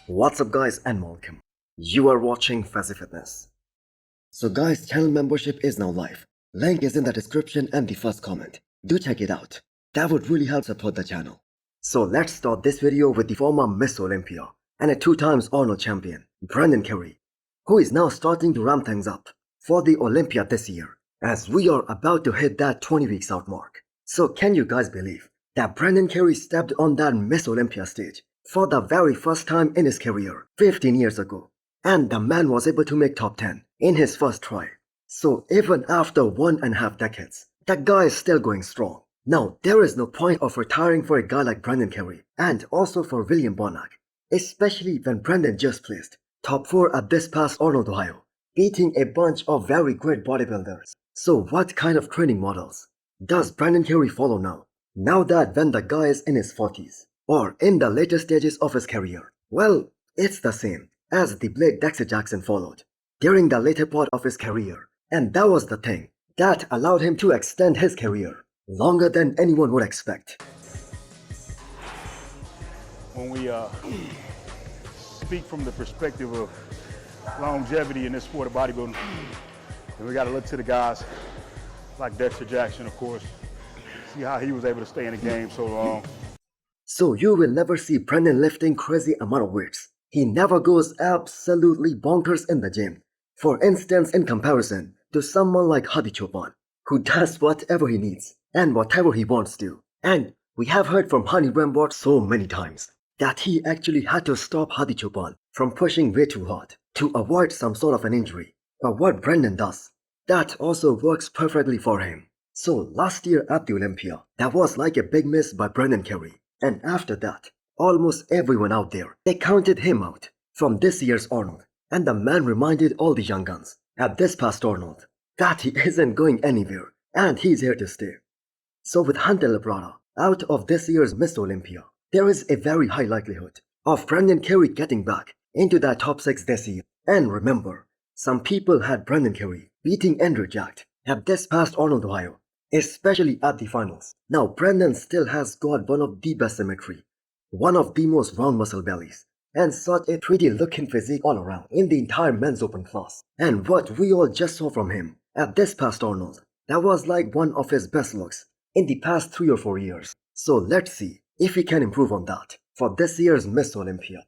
What's up guys and welcome. You are watching Fazi Fitness. So guys, channel membership is now live. Link is in the description and the first comment. Do check it out. That would really help support the channel. So let's start this video with the former Miss Olympia and a 2 times Arnold champion, Brendan Carey, who is now starting to ramp things up for the Olympia this year, as we are about to hit that 20 weeks out mark. So can you guys believe that Brendan Carey stepped on that Miss Olympia stage for the very first time in his career 15 years ago, and the man was able to make top 10 in his first try. So even after 1.5 decades, the guy is still going strong. Now there is no point of retiring for a guy like Brendan Carey, and also for William Bonac, especially when Brendan just placed top 4 at this past Arnold, Ohio, beating a bunch of very great bodybuilders. So what kind of training models does Brendan Carey follow now? Now that when the guy is in his 40s, or in the later stages of his career? Well, it's the same as the Blake Dexter Jackson followed during the later part of his career, and that was the thing that allowed him to extend his career longer than anyone would expect. When we speak from the perspective of longevity in this sport of bodybuilding, and we got to look to the guys like Dexter Jackson, of course, see how he was able to stay in the game so long. So you will never see Brendan lifting crazy amount of weights. He never goes absolutely bonkers in the gym. For instance, in comparison to someone like Hadi Choopan, who does whatever he needs and whatever he wants to. And we have heard from Hani Rambot so many times that he actually had to stop Hadi Choopan from pushing way too hard to avoid some sort of an injury. But what Brendan does, that also works perfectly for him. So last year at the Olympia, that was like a big miss by Brendan Carey. And after that, almost everyone out there, they counted him out from this year's Arnold. And the man reminded all the young guns at this past Arnold that he isn't going anywhere and he's here to stay. So with Hosstile Products out of this year's Miss Olympia, there is a very high likelihood of Brendan Carey getting back into that top 6 this year. And remember, some people had Brendan Carey beating Andrew Jack at this past Arnold, Ohio, especially at the finals. Now Brendan still has got one of the best symmetry, one of the most round muscle bellies, and such a pretty looking physique all around in the entire men's open class. And what we all just saw from him at this past Arnold, that was like one of his best looks in the past 3 or 4 years. So let's see if he can improve on that for this year's Miss Olympia.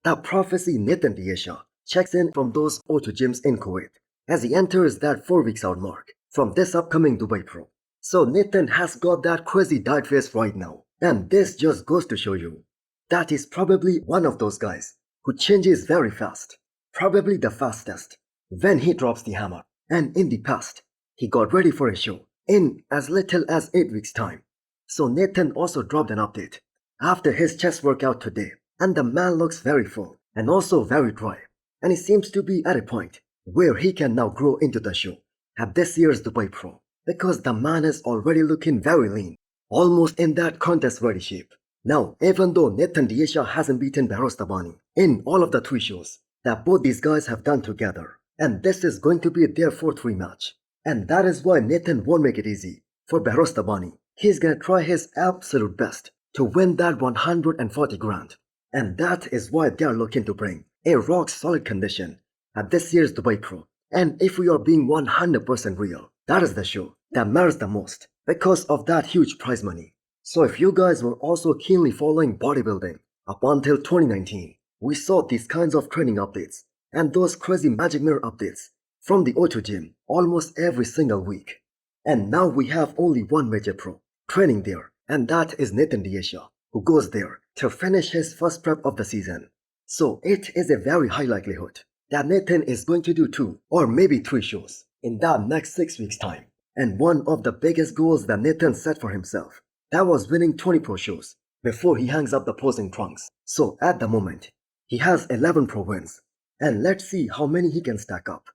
The prophecy Nathan Diasha checks in from those O2 gyms in Kuwait as he enters that 4 weeks out mark from this upcoming Dubai Pro. So Nathan has got that crazy diet face right now, and this just goes to show you that he's probably one of those guys who changes very fast, probably the fastest, when he drops the hammer. And in the past, he got ready for a show in as little as 8 weeks time. So Nathan also dropped an update after his chest workout today, and the man looks very full and also very dry, and he seems to be at a point where he can now grow into the show at this year's Dubai Pro, because the man is already looking very lean, almost in that contest ready shape. Now, even though Nathan Diasha hasn't beaten Behrooz in all of the 3 shows that both these guys have done together, and this is going to be their 4th rematch, and that is why Nathan won't make it easy for Behrooz. He's gonna try his absolute best to win that 140 grand, and that is why they are looking to bring a rock solid condition at this year's Dubai Pro. And if we are being 100% real, that is the show that matters the most because of that huge prize money. So if you guys were also keenly following bodybuilding up until 2019, we saw these kinds of training updates and those crazy magic mirror updates from the O2 gym almost every single week. And now we have only one major pro training there, and that is Nathan Diasha, who goes there to finish his first prep of the season. So it is a very high likelihood that Nathan is going to do 2 or maybe 3 shows in that next 6 weeks time. And one of the biggest goals that Nathan set for himself, that was winning 20 pro shows before he hangs up the posing trunks. So at the moment, he has 11 pro wins, and let's see how many he can stack up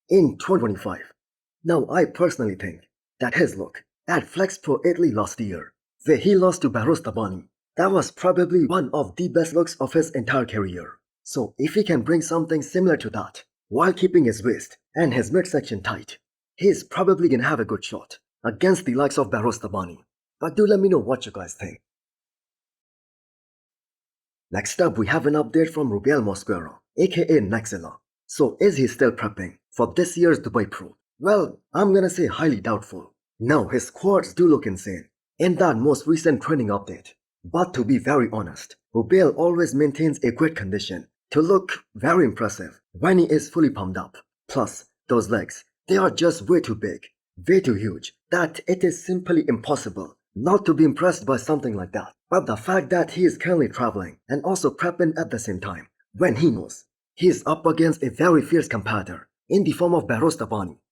in 2025. Now I personally think that his look at Flex Pro Italy last year, where he lost to Behrooz, that was probably one of the best looks of his entire career. So if he can bring something similar to that while keeping his waist and his midsection tight, he's probably gonna have a good shot against the likes of Behrooz. But do let me know what you guys think. Next up, we have an update from Rubiel Mosca, aka Nexilla. So is he still prepping for this year's Dubai Pro? Well, I'm gonna say highly doubtful. Now his quads do look insane in that most recent training update. But to be very honest, Rubiel always maintains a great condition to look very impressive when he is fully pumped up. Plus, those legs, they are just way too big, way too huge, that it is simply impossible not to be impressed by something like that. But the fact that he is currently traveling and also prepping at the same time, when he knows he is up against a very fierce competitor in the form of Behrooz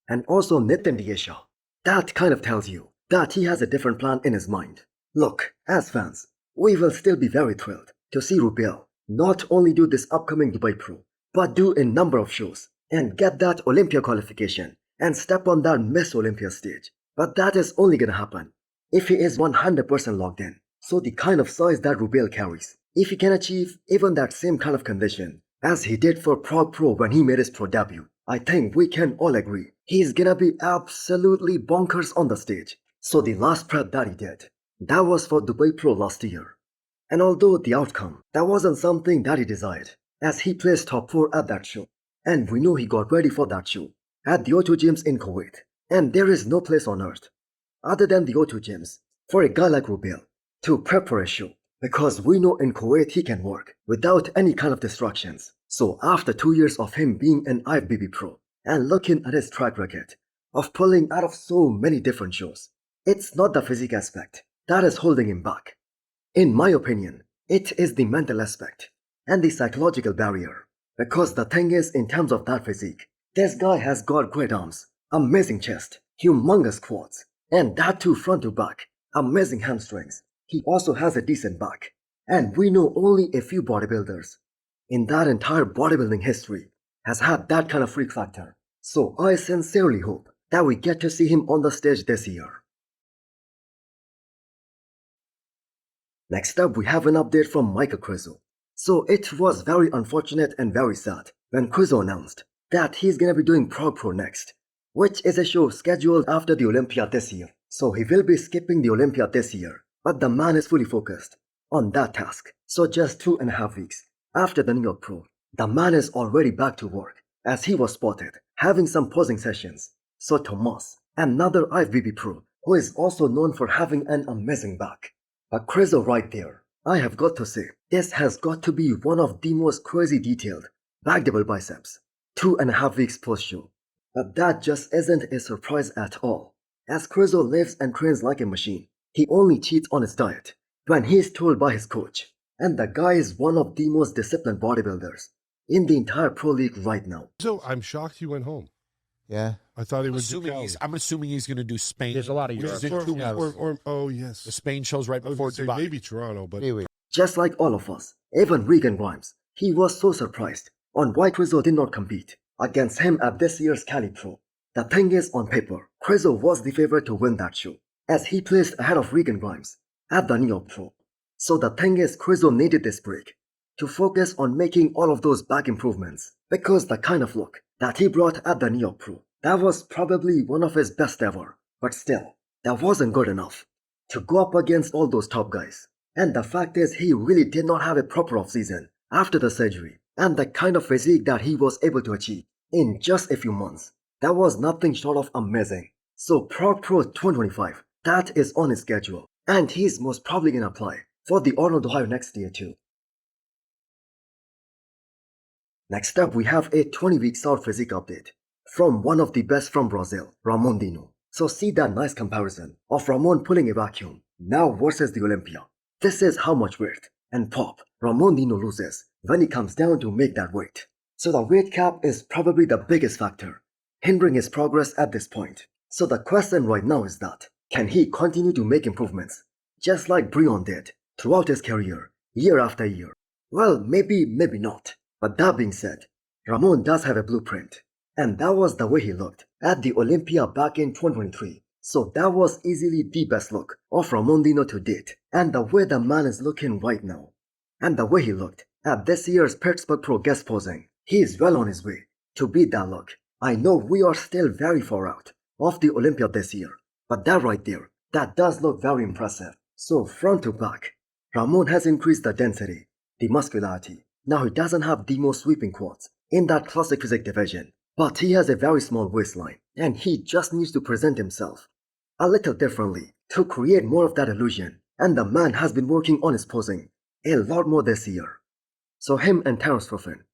and also Nitin Diesha, that kind of tells you that he has a different plan in his mind. Look, as fans, we will still be very thrilled to see Rubiel not only do this upcoming Dubai Pro, but do a number of shows and get that Olympia qualification and step on that Miss Olympia stage. But that is only gonna happen if he is 100% locked in. So the kind of size that Rubiel carries, if he can achieve even that same kind of condition as he did for Prague Pro when he made his pro debut, I think we can all agree he's gonna be absolutely bonkers on the stage. So the last prep that he did, that was for Dubai Pro last year. And although the outcome, that wasn't something that he desired, as he placed top 4 at that show. And we know he got ready for that show at the O2 gyms in Kuwait. And there is no place on earth, other than the O2 gyms, for a guy like Rubiel to prep for a show. Because we know in Kuwait he can work without any kind of distractions. So after 2 years of him being an IFBB Pro and looking at his track record of pulling out of so many different shows, it's not the physique aspect that is holding him back. In my opinion, it is the mental aspect and the psychological barrier. Because the thing is, in terms of that physique, this guy has got great arms, amazing chest, humongous quads, and that too front to back, amazing hamstrings. He also has a decent back. And we know only a few bodybuilders in that entire bodybuilding history has had that kind of freak factor. So I sincerely hope that we get to see him on the stage this year. Next up, we have an update from Rubiel Krizo. So it was very unfortunate and very sad when Krizo announced that he's gonna be doing Prague Pro next, which is a show scheduled after the Olympia this year. So he will be skipping the Olympia this year, but the man is fully focused on that task. So just 2.5 weeks after the New York Pro, the man is already back to work, as he was spotted having some posing sessions. So Tomas, another IFBB Pro, who is also known for having an amazing back. But Krizo right there, I have got to say, this has got to be one of the most crazy detailed back double biceps 2.5 weeks post show. But that just isn't a surprise at all, as Krizo lives and trains like a machine. He only cheats on his diet when he is told by his coach, and the guy is one of the most disciplined bodybuilders in the entire pro league right now. So I'm shocked he went home. Yeah. I thought he would do Assuming Cali. I'm assuming he's going to do Spain. There's a lot of which Europe. is in 2 weeks. Oh, yes. The Spain show's right I was before gonna say Dubai. maybe Toronto, but Anyway, Just like all of us, even Regan Grimes, he was so surprised on why Krizo did not compete against him at this year's Cali Pro. The thing is, on paper, Krizo was the favorite to win that show, as he placed ahead of Regan Grimes at the New York Pro. So the thing is, Krizo needed this break to focus on making all of those back improvements, because the kind of look that he brought at the New York Pro, that was probably one of his best ever. But still, that wasn't good enough to go up against all those top guys. And the fact is, he really did not have a proper off-season after the surgery, and the kind of physique that he was able to achieve in just a few months, that was nothing short of amazing. So Prague Pro 2025, that is on his schedule, and he's most probably gonna apply for the Arnold Ohio next year too. Next up, we have a 20-week out physique update from one of the best from Brazil, Ramon. So see that nice comparison of Ramon pulling a vacuum now versus the Olympia. This is how much weight and pop Ramon loses when he comes down to make that weight. So the weight cap is probably the biggest factor hindering his progress at this point. So the question right now is that, can he continue to make improvements just like Breon did throughout his career, year after year? Well, maybe not. But that being said, Ramon does have a blueprint, and that was the way he looked at the Olympia back in 2023. So that was easily the best look of Ramon to date, and the way the man is looking right now, and the way he looked at this year's Pittsburgh Pro guest posing, he is well on his way to beat that look. I know we are still very far out of the Olympia this year, but that right there, that does look very impressive. So front to back, Ramon has increased the density, the muscularity. Now he doesn't have the most sweeping quads in that classic physique division, but he has a very small waistline and he just needs to present himself a little differently to create more of that illusion, and the man has been working on his posing a lot more this year. So him and Terence Ruffin,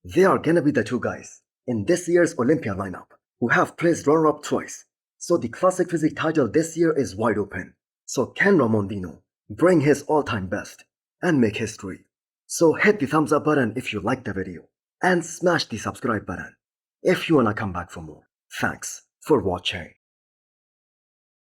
they are gonna be the two guys in this year's Olympia lineup who have placed runner-up twice. So the classic physique title this year is wide open. So can Ramon bring his all-time best and make history? So hit the thumbs up button if you liked the video and smash the subscribe button if you wanna come back for more. Thanks for watching.